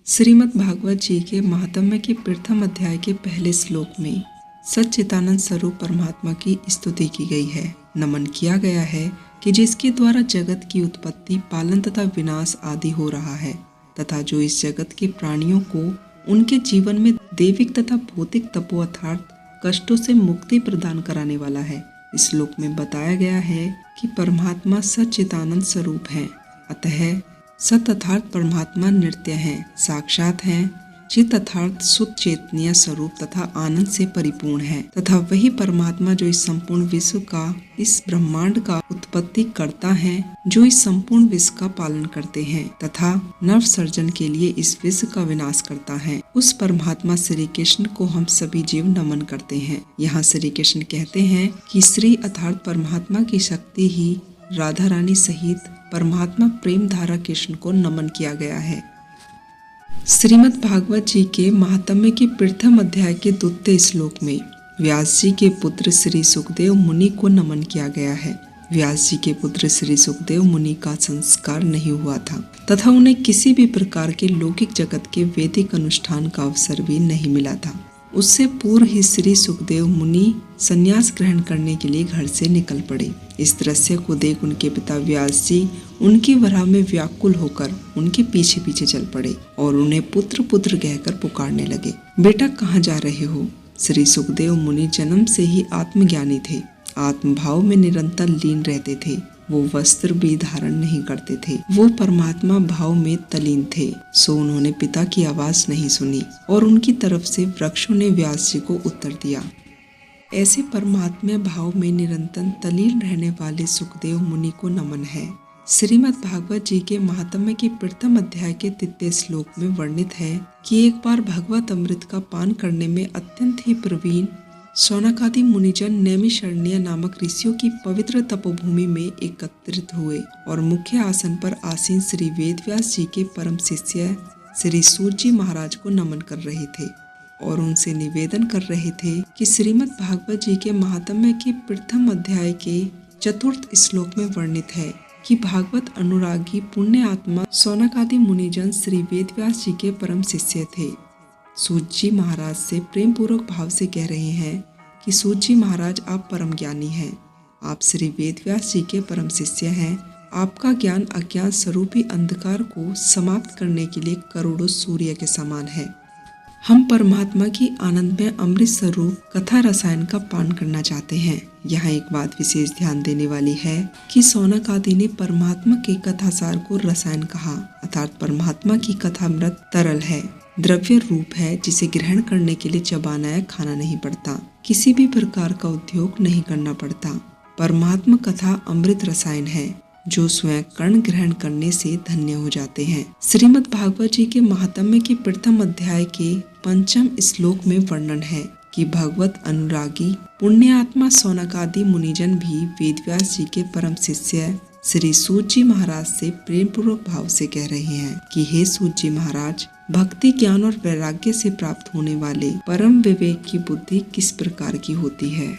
श्रीमद् भागवत जी के महात्म्य के प्रथम अध्याय के पहले श्लोक में सच्चिदानंद स्वरूप परमात्मा की स्तुति की गई है। नमन किया गया है कि जिसके द्वारा जगत की उत्पत्ति, पालन तथा विनाश आदि हो रहा है तथा जो इस जगत के प्राणियों को उनके जीवन में दैविक तथा भौतिक तपो अर्थात कष्टों से मुक्ति प्रदान कराने वाला है। इस श्लोक में बताया गया है कि परमात्मा सच्चिदानंद स्वरूप है। अतः सत अर्थात परमात्मा नित्य है, साक्षात है, चित अर्थात शुद्ध चेतनीय स्वरूप तथा आनंद से परिपूर्ण है तथा वही परमात्मा जो इस संपूर्ण विश्व का, इस ब्रह्मांड का उत्पत्ति करता है, जो इस संपूर्ण विश्व का पालन करते हैं तथा नव सर्जन के लिए इस विश्व का विनाश करता है। उस परमात्मा श्री कृष्ण को हम सभी जीव नमन करते हैं। यहाँ श्री कृष्ण कहते हैं कि श्री अर्थात परमात्मा की शक्ति ही राधा रानी सहित परमात्मा प्रेम धारा कृष्ण को नमन किया गया है। श्रीमद् भागवत जी के महात्म्य के प्रथम अध्याय के द्वितीय श्लोक में व्यास जी के पुत्र श्री सुखदेव मुनि को नमन किया गया है। व्यास जी के पुत्र श्री सुखदेव मुनि का संस्कार नहीं हुआ था तथा उन्हें किसी भी प्रकार के लौकिक जगत के वैदिक अनुष्ठान का अवसर भी नहीं मिला था। उससे पूर्व ही श्री सुखदेव मुनि संन्यास ग्रहण करने के लिए घर से निकल पड़े। इस दृश्य को देख उनके पिता व्यास जी उनकी वराह में व्याकुल होकर उनके पीछे पीछे चल पड़े और उन्हें पुत्र पुत्र कहकर पुकारने लगे। बेटा, कहाँ जा रहे हो? श्री सुखदेव मुनि जन्म से ही आत्मज्ञानी थे, आत्मभाव में निरंतर लीन रहते थे। वो वस्त्र भी धारण नहीं करते थे, वो परमात्मा भाव में तलीन थे। सो उन्होंने पिता की आवाज नहीं सुनी और उनकी तरफ से वृक्षों ने व्यास जी को उत्तर दिया। ऐसे परमात्मा भाव में निरंतर तलीन रहने वाले सुखदेव मुनि को नमन है। श्रीमद् भागवत जी के महात्म्य के प्रथम अध्याय के तृतीय श्लोक में वर्णित है कि एक बार भगवत अमृत का पान करने में अत्यंत ही प्रवीण शौनकादि मुनिजन नैमिषारण्य नामक ऋषियों की पवित्र तपोभूमि में एकत्रित हुए और मुख्य आसन पर आसीन श्री वेदव्यास जी के परम शिष्य श्री सूत जी महाराज को नमन कर रहे थे और उनसे निवेदन कर रहे थे कि श्रीमद् भागवत जी के महात्म्य के प्रथम अध्याय के चतुर्थ श्लोक में वर्णित है कि भागवत अनुरागी पुण्य आत्मा शौनकादि मुनिजन श्री वेदव्यास जी के परम शिष्य थे। सूत जी महाराज से प्रेम पूर्वक भाव से कह रहे हैं कि सूत जी महाराज, आप परम ज्ञानी हैं, आप श्री वेदव्यास जी के परम शिष्य हैं। आपका ज्ञान अज्ञान स्वरूपी अंधकार को समाप्त करने के लिए करोड़ों सूर्य के समान है। हम परमात्मा की आनंद में अमृत स्वरूप कथा रसायन का पान करना चाहते हैं। यहाँ एक बात विशेष ध्यान देने वाली है कि शौनक आदि ने परमात्मा के कथासार को रसायन कहा, अर्थात परमात्मा की कथामृत तरल है, द्रव्य रूप है, जिसे ग्रहण करने के लिए चबाना या खाना नहीं पड़ता, किसी भी प्रकार का उद्योग नहीं करना पड़ता। परमात्मा कथा अमृत रसायन है जो स्वयं कर्ण ग्रहण करने से धन्य हो जाते हैं। श्रीमद् भागवत जी के महात्म्य के प्रथम अध्याय के पंचम श्लोक में वर्णन है कि भगवत अनुरागी पुण्य आत्मा शौनकादि मुनिजन भी वेदव्यास जी के परम शिष्य श्री सूत जी महाराज से प्रेम पूर्वक भाव से कह रहे हैं कि हे सूत जी महाराज, भक्ति ज्ञान और वैराग्य से प्राप्त होने वाले परम विवेक की बुद्धि किस प्रकार की होती है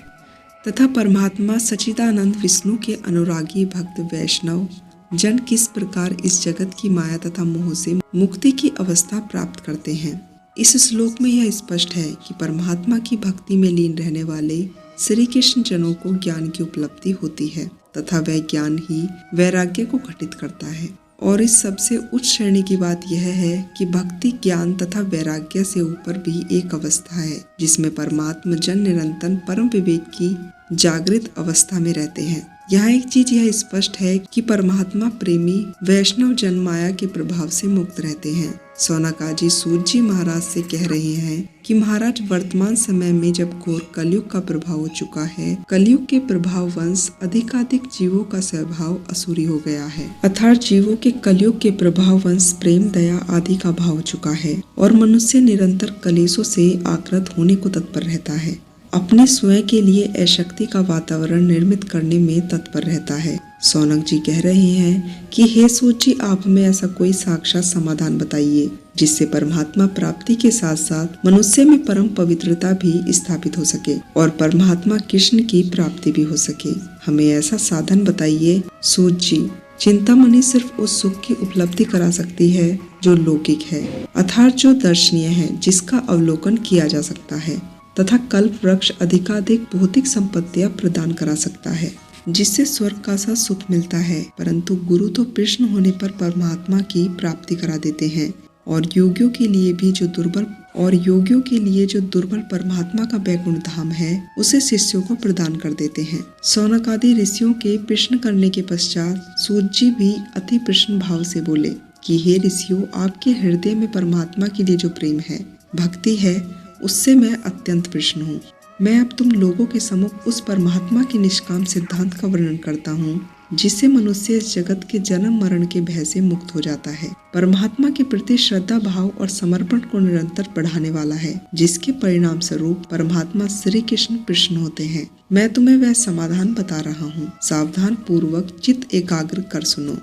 तथा परमात्मा सच्चिदानंद विष्णु के अनुरागी भक्त वैष्णव जन किस प्रकार इस जगत की माया तथा मोह से मुक्ति की अवस्था प्राप्त करते हैं। इस श्लोक में यह स्पष्ट है कि परमात्मा की भक्ति में लीन रहने वाले श्री कृष्ण जनों को ज्ञान की उपलब्धि होती है तथा वह ज्ञान ही वैराग्य को घटित करता है। और इस सबसे उच्च श्रेणी की बात यह है कि भक्ति ज्ञान तथा वैराग्य से ऊपर भी एक अवस्था है जिसमें परमात्मा जन निरंतर परम विवेक की जागृत अवस्था में रहते हैं। यहाँ एक चीज यह स्पष्ट है कि परमात्मा प्रेमी वैष्णव जन माया के प्रभाव से मुक्त रहते हैं। शौनकाजी सूत जी महाराज से कह रहे हैं कि महाराज, वर्तमान समय में जब घोर कलयुग का प्रभाव हो चुका है, कलयुग के प्रभाव वंश अधिकाधिक जीवों का स्वभाव असुरी हो गया है, अर्थात जीवों के कलयुग के प्रभाव वंश प्रेम दया आदि का भाव हो चुका है और मनुष्य निरंतर कलेशों से आकृत होने को तत्पर रहता है। अपने स्वयं के लिए अशक्ति का वातावरण निर्मित करने में तत्पर रहता है। शौनक जी कह रहे हैं कि हे सूत जी, आप हमें ऐसा कोई साक्षात समाधान बताइए जिससे परमात्मा प्राप्ति के साथ साथ मनुष्य में परम पवित्रता भी स्थापित हो सके और परमात्मा कृष्ण की प्राप्ति भी हो सके। हमें ऐसा साधन बताइए। सूत जी, चिंतामणि सिर्फ उस सुख की उपलब्धि करा सकती है जो लौकिक है, अर्थात जो दर्शनीय है, जिसका अवलोकन किया जा सकता है, तथा कल्प वृक्ष अधिकाधिक भौतिक संपत्तियां प्रदान करा सकता है, जिससे स्वर्ग का सा सुख मिलता है। परंतु गुरु तो प्रश्न होने पर परमात्मा की प्राप्ति करा देते हैं और योगियों के लिए जो दुर्बल परमात्मा का वैकुंठ धाम है उसे शिष्यों को प्रदान कर देते हैं। शौनक आदि ऋषियों के प्रश्न करने के पश्चात सूत जी भी अति प्रश्न भाव से बोले कि हे ऋषियों, आपके हृदय में परमात्मा के लिए जो प्रेम है, भक्ति है, उससे मैं अत्यंत प्रसन्न हूँ। मैं अब तुम लोगों के सम्मुख उस परमात्मा के निष्काम सिद्धांत का वर्णन करता हूँ जिससे मनुष्य इस जगत के जन्म मरण के भय से मुक्त हो जाता है। परमात्मा के प्रति श्रद्धा भाव और समर्पण को निरंतर बढ़ाने वाला है, जिसके परिणाम स्वरूप परमात्मा श्री कृष्ण प्रसन्न होते हैं। मैं तुम्हें वह समाधान बता रहा हूँ, सावधान पूर्वक चित्त एकाग्र कर सुनो।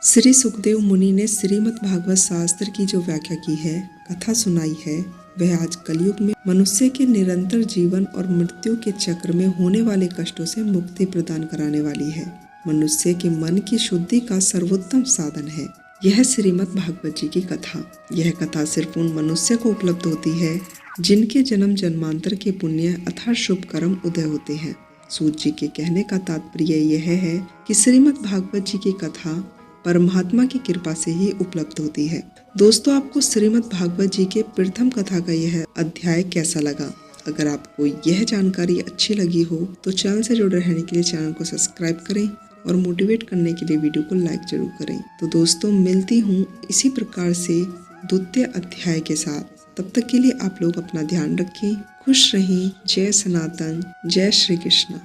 श्री सुखदेव मुनि ने श्रीमद् भागवत शास्त्र की जो व्याख्या की है, कथा सुनाई है, वह आज कलयुग में मनुष्य के निरंतर जीवन और मृत्यु के चक्र में होने वाले कष्टों से मुक्ति प्रदान कराने वाली है। मनुष्य के मन की शुद्धि का सर्वोत्तम साधन है यह श्रीमद् भागवत जी की कथा। यह कथा सिर्फ उन मनुष्य को उपलब्ध होती है जिनके जन्म जन्मांतर के पुण्य अर्थात शुभ कर्म उदय होते हैं। सूत जी के कहने का तात्पर्य यह है कि श्रीमद् भागवत जी की कथा परमात्मा की कृपा से ही उपलब्ध होती है। दोस्तों, आपको श्रीमद् भागवत जी के प्रथम कथा का यह अध्याय कैसा लगा? अगर आपको यह जानकारी अच्छी लगी हो तो चैनल से जुड़े रहने के लिए चैनल को सब्सक्राइब करें और मोटिवेट करने के लिए वीडियो को लाइक जरूर करें। तो दोस्तों, मिलती हूँ इसी प्रकार से द्वितीय अध्याय के साथ। तब तक के लिए आप लोग अपना ध्यान रखें, खुश रहें। जय सनातन, जय श्री कृष्ण।